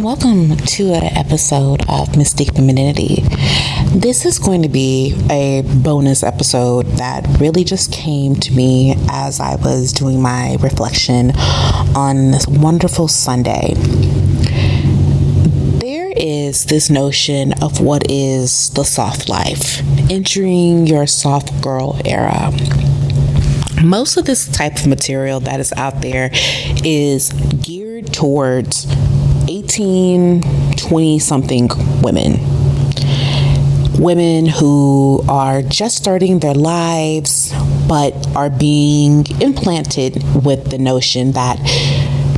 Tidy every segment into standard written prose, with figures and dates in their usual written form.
and welcome to an episode of Mystic Femininity. This is going to be a bonus episode that really just came to me as I was doing my reflection on this wonderful Sunday. There is this notion of what is the soft life, entering your soft girl era. Most of this type of material that is out there is geared towards 18, 20 something women who are just starting their lives but are being implanted with the notion that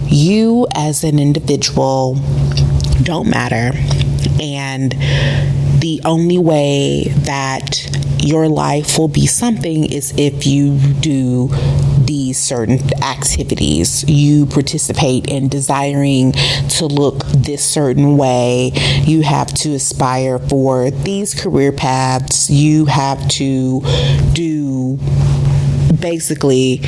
you as an individual don't matter, and the only way that your life will be something is if you do these certain activities. You participate in desiring to look this certain way. You have to aspire for these career paths. You have to do basically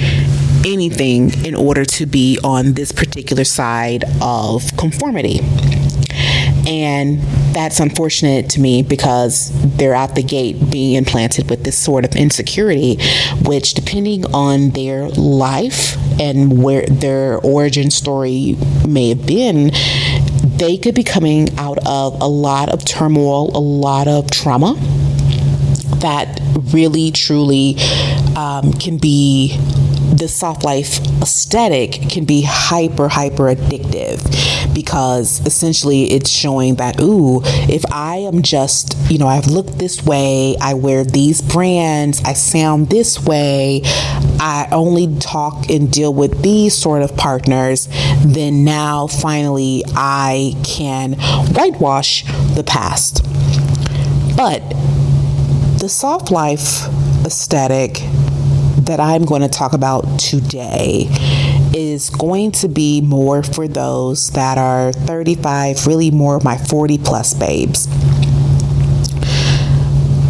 anything in order to be on this particular side of conformity. And that's unfortunate to me because they're out the gate being implanted with this sort of insecurity, which, depending on their life and where their origin story may have been, they could be coming out of a lot of turmoil, a lot of trauma that really, truly can be. The soft life aesthetic can be hyper addictive, because essentially it's showing that, if I am just, I've looked this way, I wear these brands, I sound this way, I only talk and deal with these sort of partners, then now finally I can whitewash the past. But the soft life aesthetic that I'm going to talk about today is going to be more for those that are 35, really more of my 40 plus babes.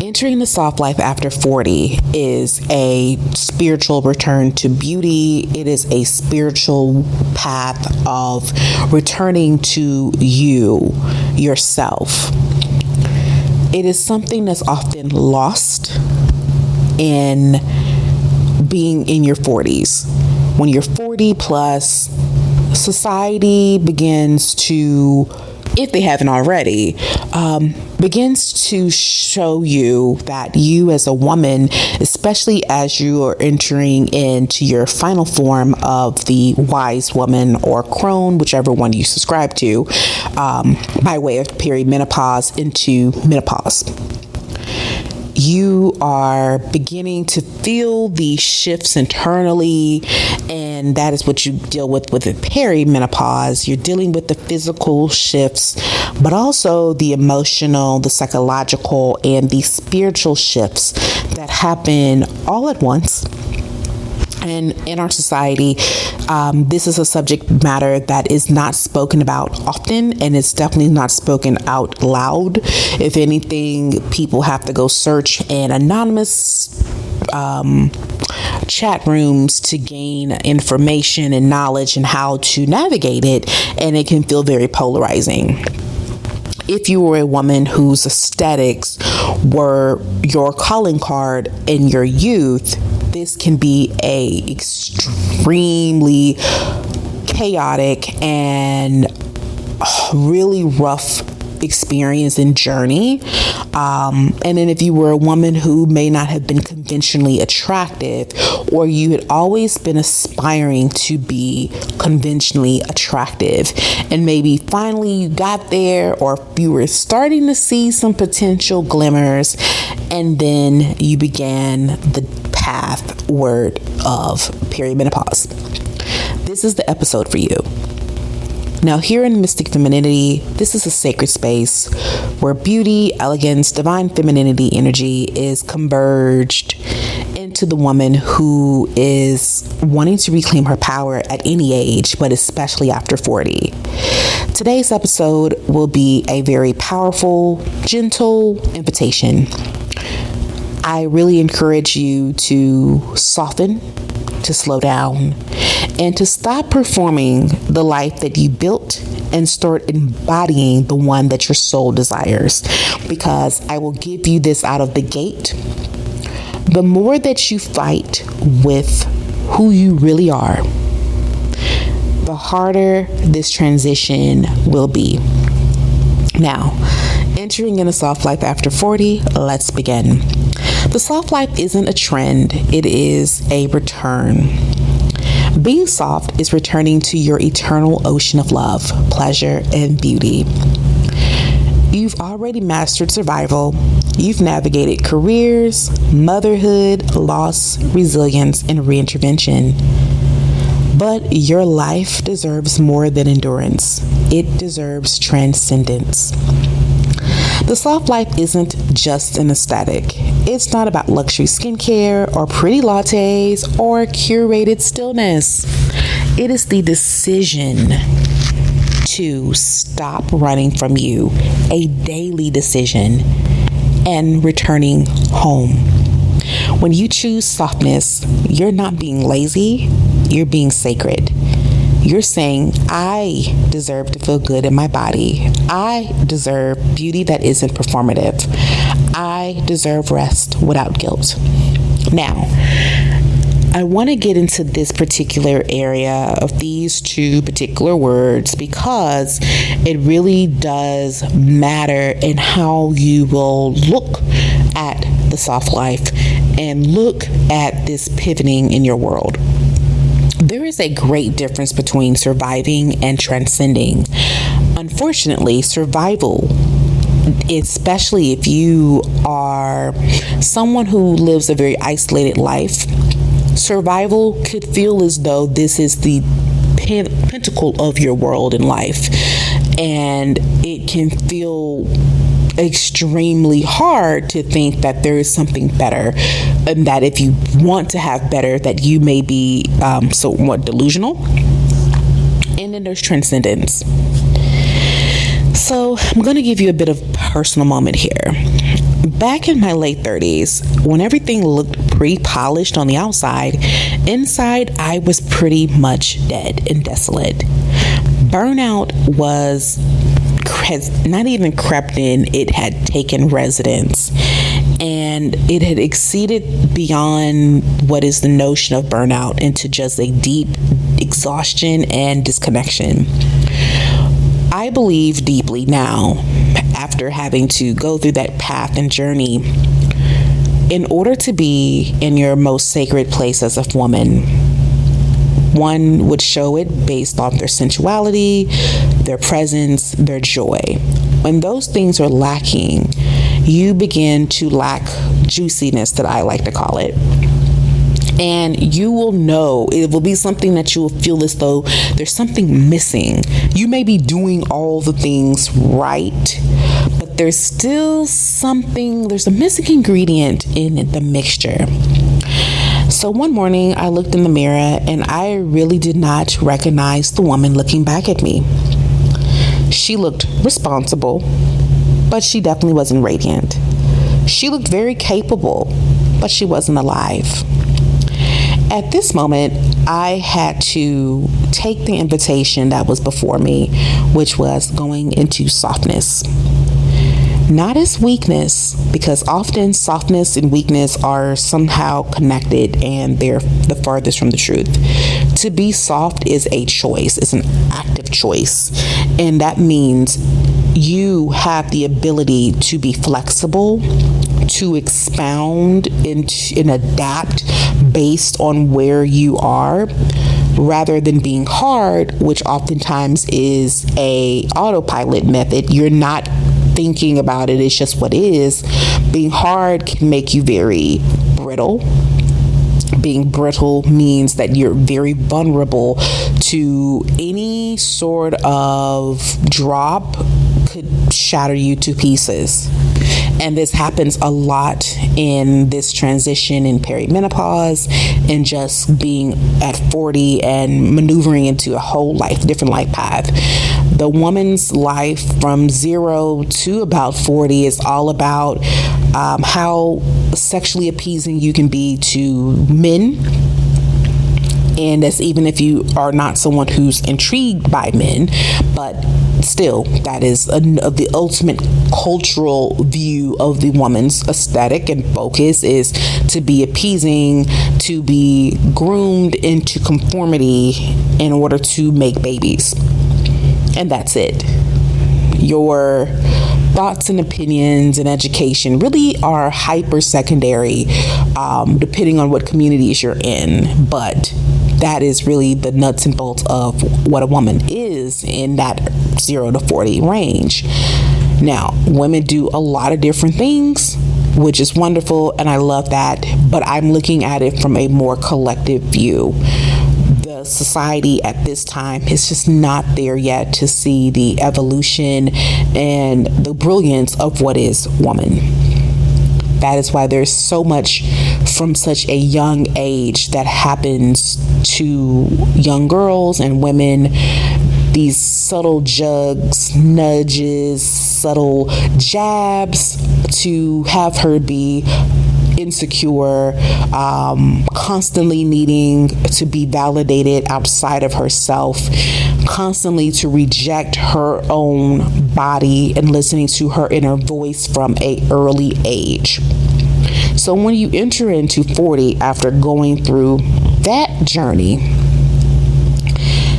Entering the soft life after 40 is a spiritual return to beauty. It is a spiritual path of returning to yourself. It is something that's often lost in being in your 40s. When you're 40 plus, society begins to, if they haven't already, begins to show you that you as a woman, especially as you are entering into your final form of the wise woman or crone, whichever one you subscribe to, by way of perimenopause into menopause. You are beginning to feel these shifts internally, and that is what you deal with the perimenopause. You're dealing with the physical shifts, but also the emotional, the psychological, and the spiritual shifts that happen all at once. And in our society, this is a subject matter that is not spoken about often, and it's definitely not spoken out loud. If anything, people have to go search in anonymous chat rooms to gain information and knowledge and how to navigate it, and it can feel very polarizing. If you were a woman whose aesthetics were your calling card in your youth, this can be a extremely chaotic and really rough experience and journey. And then if you were a woman who may not have been conventionally attractive, or you had always been aspiring to be conventionally attractive, and maybe finally you got there, or you were starting to see some potential glimmers, and then you began the pathward of perimenopause. This is the episode for you. Now, here in Mystic Femininity, this is a sacred space where beauty, elegance, divine femininity energy is converged into the woman who is wanting to reclaim her power at any age, but especially after 40. Today's episode will be a very powerful, gentle invitation. I really encourage you to soften, to slow down, and to stop performing the life that you built and start embodying the one that your soul desires. Because I will give you this out of the gate. The more that you fight with who you really are, the harder this transition will be. Now, entering in a soft life after 40, let's begin. The soft life isn't a trend, it is a return. Being soft is returning to your eternal ocean of love, pleasure, and beauty. You've already mastered survival. You've navigated careers, motherhood, loss, resilience, and reintervention. But your life deserves more than endurance. It deserves transcendence. The soft life isn't just an aesthetic. It's not about luxury skincare or pretty lattes or curated stillness. It is the decision to stop running from you, a daily decision, and returning home. When you choose softness, you're not being lazy, you're being sacred. You're saying, I deserve to feel good in my body. I deserve beauty that isn't performative. I deserve rest without guilt. Now, I want to get into this particular area of these two particular words because it really does matter in how you will look at the soft life and look at this pivoting in your world. There is a great difference between surviving and transcending. Unfortunately, survival, especially if you are someone who lives a very isolated life, survival could feel as though this is the pinnacle of your world in life. And it can feel extremely hard to think that there is something better, and that if you want to have better, that you may be somewhat delusional. And then there's transcendence. So I'm going to give you a bit of personal moment here. Back in my late 30s, when everything looked pretty polished on the outside, inside I was pretty much dead and desolate. Burnout has not even crept in, it had taken residence, and it had exceeded beyond what is the notion of burnout into just a deep exhaustion and disconnection. I believe deeply now, after having to go through that path and journey, in order to be in your most sacred place as a woman, one would show it based off their sensuality, their presence, their joy. When those things are lacking, you begin to lack juiciness, that I like to call it. And you will know, it will be something that you will feel as though there's something missing. You may be doing all the things right, but there's still something, there's a missing ingredient in the mixture. So one morning I looked in the mirror and I really did not recognize the woman looking back at me. She looked responsible, but she definitely wasn't radiant. She looked very capable, but she wasn't alive. At this moment, I had to take the invitation that was before me, which was going into softness. Not as weakness, because often softness and weakness are somehow connected and they're the farthest from the truth. To be soft is a choice, it's an active choice. And that means you have the ability to be flexible, to expound and adapt based on where you are, rather than being hard, which oftentimes is a autopilot method. You're not thinking about it, it's just what is. Being hard can make you very brittle. Being brittle means that you're very vulnerable to any sort of drop could shatter you to pieces. And this happens a lot in this transition in perimenopause and just being at 40 and maneuvering into a whole life, different life path. The woman's life from 0 to about 40 is all about how sexually appeasing you can be to men And that's even if you are not someone who's intrigued by men, but still, that is the ultimate cultural view of the woman's aesthetic and focus is to be appeasing, to be groomed into conformity in order to make babies. And that's it. Your thoughts and opinions and education really are hyper secondary, depending on what communities you're in. But that is really the nuts and bolts of what a woman is in that 0 to 40 range. Now, women do a lot of different things, which is wonderful, and I love that. But I'm looking at it from a more collective view. The society at this time is just not there yet to see the evolution and the brilliance of what is woman. That is why there's so much from such a young age that happens to young girls and women. These subtle jugs, nudges, subtle jabs to have her be insecure, constantly needing to be validated outside of herself, constantly to reject her own body and listening to her inner voice from an early age. So when you enter into 40 after going through that journey,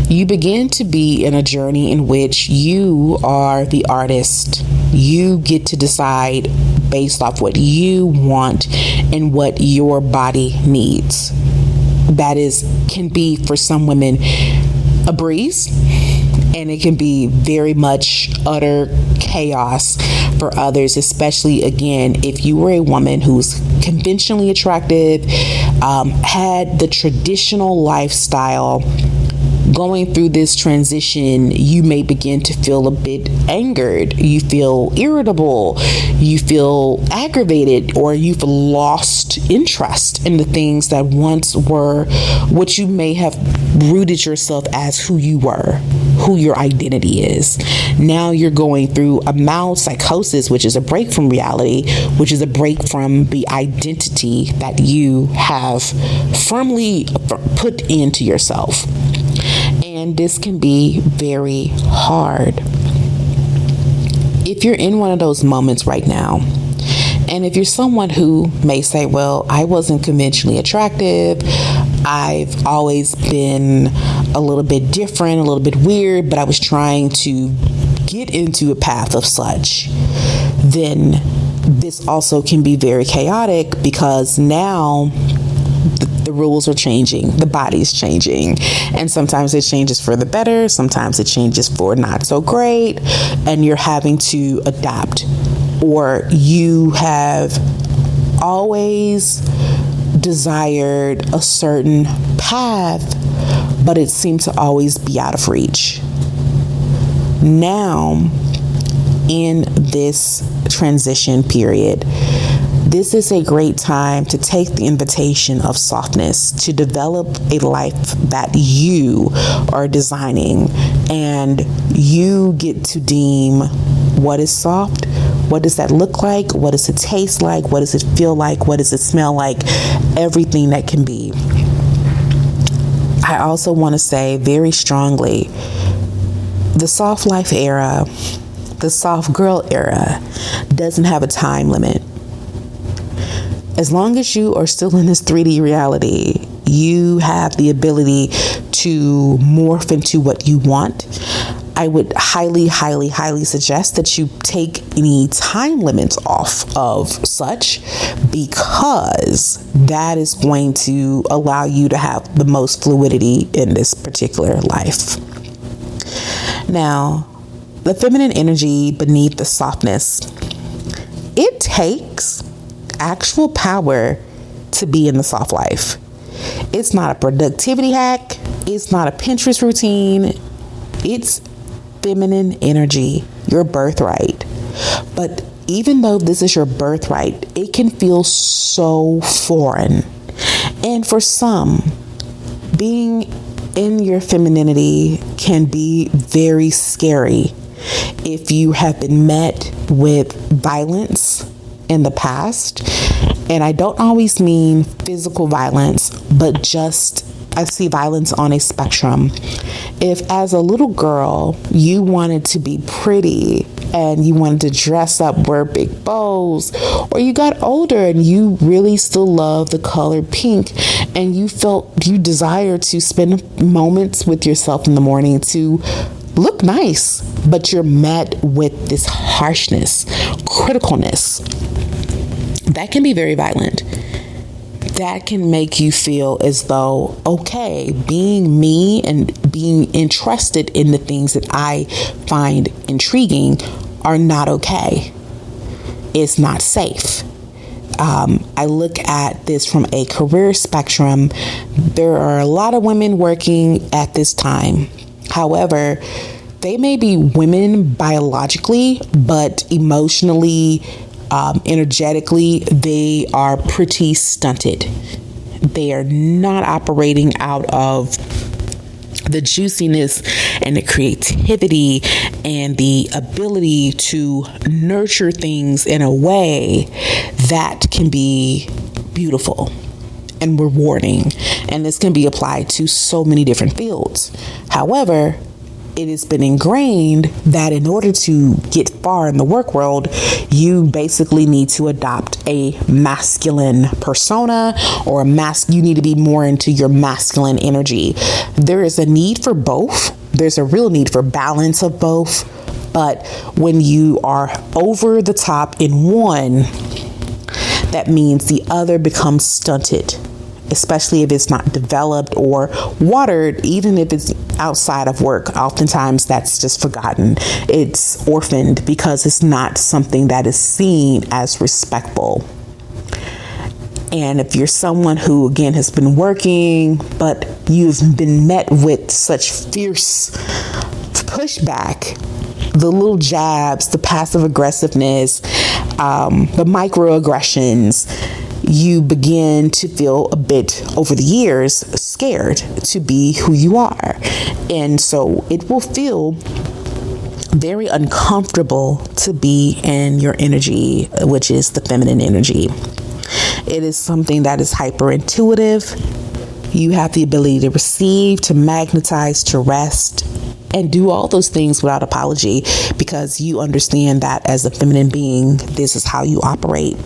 you begin to be in a journey in which you are the artist. You get to decide based off what you want and what your body needs. That can be for some women a breeze, and it can be very much utter chaos for others, especially again if you were a woman who's conventionally attractive, had the traditional lifestyle. Going through this transition, you may begin to feel a bit angered. You feel irritable. You feel aggravated, or you've lost interest in the things that once were what you may have rooted yourself as who you were, who your identity is. Now you're going through a mild psychosis, which is a break from reality, which is a break from the identity that you have firmly put into yourself. And this can be very hard. If you're in one of those moments right now, and if you're someone who may say, well, I wasn't conventionally attractive, I've always been a little bit different, a little bit weird, but I was trying to get into a path of such, then this also can be very chaotic, because now the rules are changing, the body's changing, and sometimes it changes for the better, sometimes it changes for not so great, and you're having to adapt. Or you have always desired a certain path, but it seemed to always be out of reach. Now, in this transition period, this is a great time to take the invitation of softness, to develop a life that you are designing, and you get to deem what is soft, what does that look like, what does it taste like, what does it feel like, what does it smell like, everything that can be. I also want to say very strongly, the soft life era, the soft girl era, doesn't have a time limit. As long as you are still in this 3D reality, you have the ability to morph into what you want. I would highly, highly, highly suggest that you take any time limits off of such, because that is going to allow you to have the most fluidity in this particular life. Now, the feminine energy beneath the softness, it takes actual power to be in the soft life. It's not a productivity hack. It's not a Pinterest routine. It's feminine energy, your birthright. But even though this is your birthright, it can feel so foreign. And for some, being in your femininity can be very scary if you have been met with violence in the past. And I don't always mean physical violence, but just I see violence on a spectrum. If as a little girl you wanted to be pretty and you wanted to dress up, wear big bows, or you got older and you really still love the color pink and you felt you desire to spend moments with yourself in the morning to look nice, but you're met with this harshness, criticalness, that can be very violent. That can make you feel as though, okay, being me and being interested in the things that I find intriguing are not okay. It's not safe. I look at this from a career spectrum. There are a lot of women working at this time. However, they may be women biologically, but emotionally, energetically, they are pretty stunted. They are not operating out of the juiciness and the creativity and the ability to nurture things in a way that can be beautiful and rewarding. And this can be applied to so many different fields. However, it has been ingrained that in order to get far in the work world, you basically need to adopt a masculine persona, or you need to be more into your masculine energy. There is a need for both. There's a real need for balance of both. But when you are over the top in one, that means the other becomes stunted, especially if it's not developed or watered. Even if it's outside of work, oftentimes that's just forgotten. It's orphaned because it's not something that is seen as respectful. And if you're someone who, again, has been working, but you've been met with such fierce pushback, the little jabs, the passive aggressiveness, the microaggressions, you begin to feel a bit, over the years, scared to be who you are. And so it will feel very uncomfortable to be in your energy, which is the feminine energy. It is something that is hyper intuitive. You have the ability to receive, to magnetize, to rest, and do all those things without apology, because you understand that as a feminine being, this is how you operate.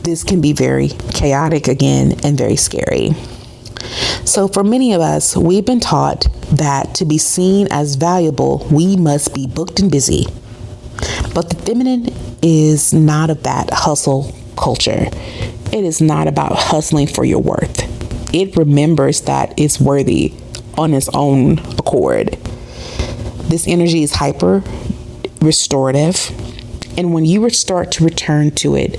This can be very chaotic again and very scary. So for many of us, we've been taught that to be seen as valuable, we must be booked and busy. But the feminine is not of that hustle culture. It is not about hustling for your worth. It remembers that it's worthy on its own accord. This energy is hyper restorative. And when you start to return to it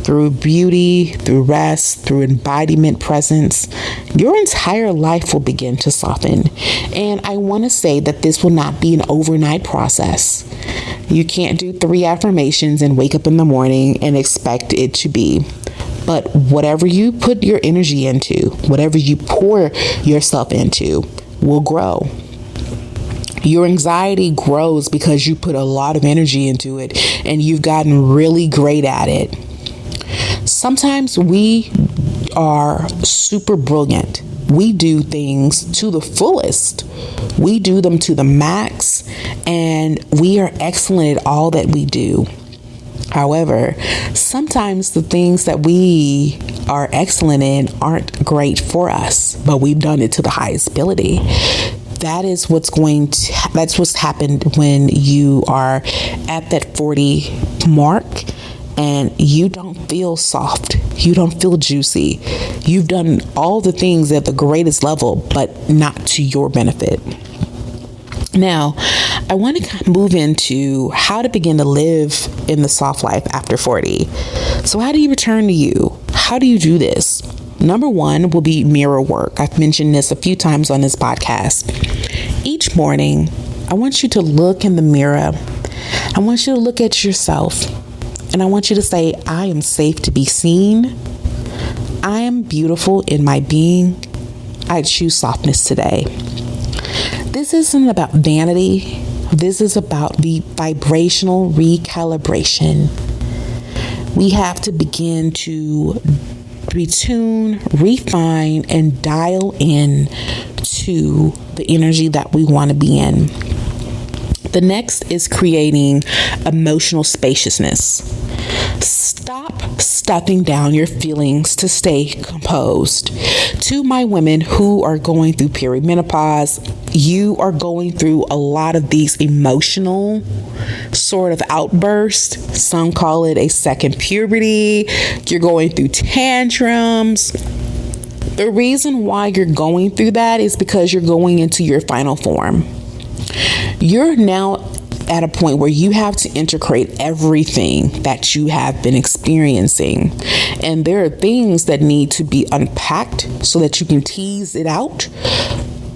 through beauty, through rest, through embodiment presence, your entire life will begin to soften. And I want to say that this will not be an overnight process. You can't do 3 affirmations and wake up in the morning and expect it to be. But whatever you put your energy into, whatever you pour yourself into, will grow. Your anxiety grows because you put a lot of energy into it and you've gotten really great at it. Sometimes we are super brilliant. We do things to the fullest. We do them to the max, and we are excellent at all that we do. However, sometimes the things that we are excellent in aren't great for us, but we've done it to the highest ability. That's what's happened when you are at that 40 mark and you don't feel soft. You don't feel juicy. You've done all the things at the greatest level, but not to your benefit. Now, I want to move into how to begin to live in the soft life after 40. So how do you return to you? How do you do this? Number 1 will be mirror work. I've mentioned this a few times on this podcast. Each morning, I want you to look in the mirror. I want you to look at yourself. And I want you to say, I am safe to be seen. I am beautiful in my being. I choose softness today. This isn't about vanity. This is about the vibrational recalibration. We have to begin to retune, refine, and dial in to the energy that we want to be in. The next is creating emotional spaciousness. Stop stuffing down your feelings to stay composed. To my women who are going through perimenopause, you are going through a lot of these emotional sort of outbursts. Some call it a second puberty. You're going through tantrums. The reason why you're going through that is because you're going into your final form. You're now at a point where you have to integrate everything that you have been experiencing. And there are things that need to be unpacked so that you can tease it out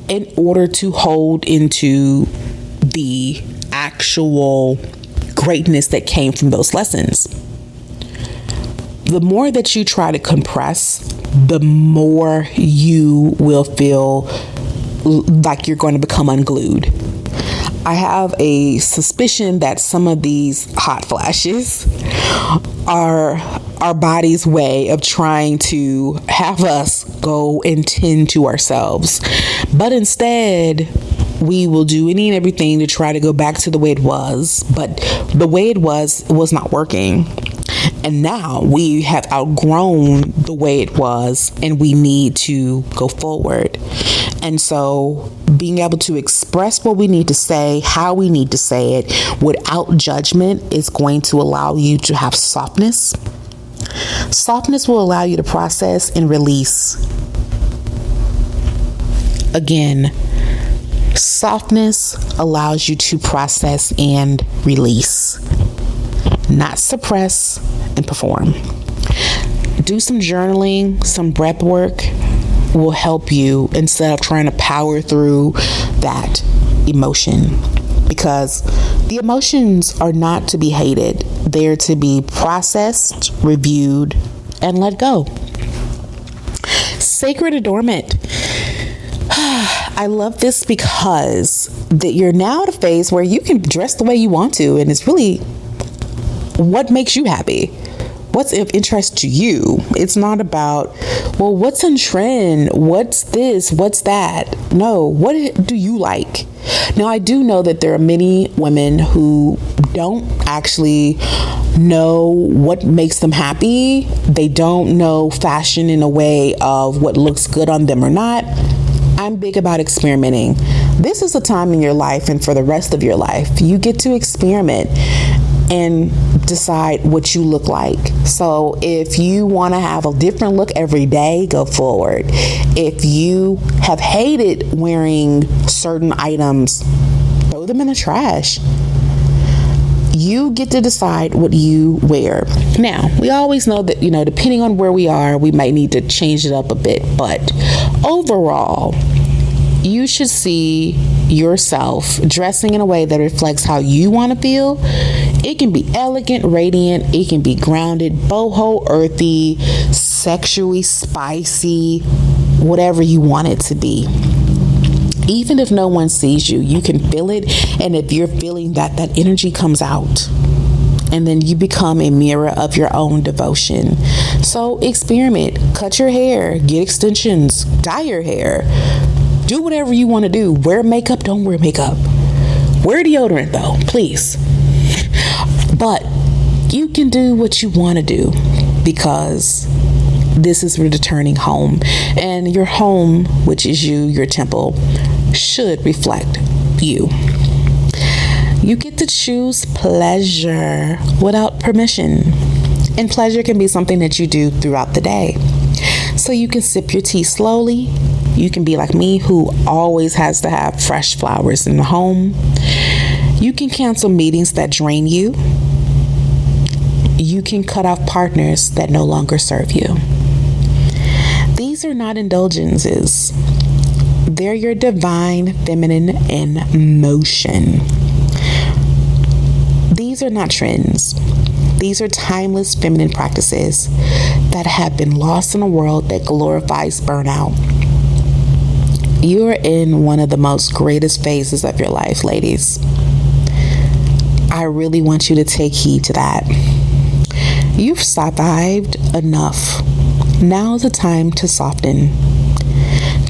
in order to hold into the actual greatness that came from those lessons. The more that you try to compress, the more you will feel like you're going to become unglued. I have a suspicion that some of these hot flashes are our body's way of trying to have us go and tend to ourselves. But instead, we will do any and everything to try to go back to the way it was. But the way it was not working. And now we have outgrown the way it was and we need to go forward. And so being able to express what we need to say, how we need to say it without judgment is going to allow you to have softness. Softness will allow you to process and release. Again, softness allows you to process and release, not suppress and perform. Do some journaling, some breath work will help you instead of trying to power through that emotion, because the emotions are not to be hated. They're to be processed, reviewed, and let go. Sacred adornment. I love this because you're now at a phase where you can dress the way you want to, and it's really what makes you happy. What's of interest to you? It's not about, well, what's in trend? What's this? What's that? No, what do you like? Now, I do know that there are many women who don't actually know what makes them happy. They don't know fashion in a way of what looks good on them or not. I'm big about experimenting. This is a time in your life, and for the rest of your life, you get to experiment and decide what you look like. So if you want to have a different look every day, go forward. If you have hated wearing certain items, throw them in the trash. You get to decide what you wear. Now, we always know that, depending on where we are, we might need to change it up a bit. But overall, you should see yourself dressing in a way that reflects how you want to feel. It can be elegant, radiant. It can be grounded, boho, earthy, sexually spicy, whatever you want it to be. Even if no one sees you, you can feel it. And if you're feeling that energy comes out. And then you become a mirror of your own devotion. So experiment, cut your hair, get extensions, dye your hair. Do whatever you want to do. Wear makeup, don't wear makeup. Wear deodorant though, please. But you can do what you want to do, because this is returning home. And your home, which is you, your temple, should reflect you. You get to choose pleasure without permission. And pleasure can be something that you do throughout the day. So you can sip your tea slowly. You can be like me, who always has to have fresh flowers in the home. You can cancel meetings that drain you. You can cut off partners that no longer serve you. These are not indulgences. They're your divine feminine in motion. These are not trends. These are timeless feminine practices that have been lost in a world that glorifies burnout. You are in one of the most greatest phases of your life, ladies. I really want you to take heed to that. You've survived enough. Now is the time to soften,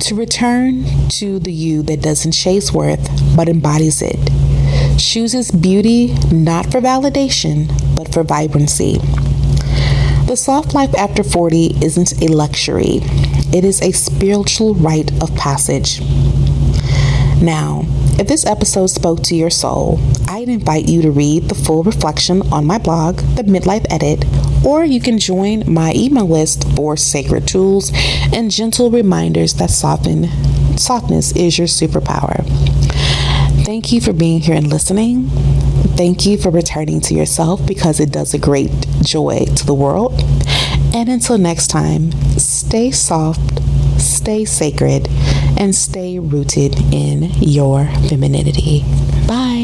to return to the you that doesn't chase worth but embodies it, chooses beauty not for validation but for vibrancy. The soft life after 40 isn't a luxury, it is a spiritual rite of passage. Now, if this episode spoke to your soul, I'd invite you to read the full reflection on my blog, The Midlife Edit, or you can join my email list for sacred tools and gentle reminders that softness is your superpower. Thank you for being here and listening. Thank you for returning to yourself because it does a great joy to the world. And until next time, stay soft, stay sacred, and stay rooted in your femininity. Bye.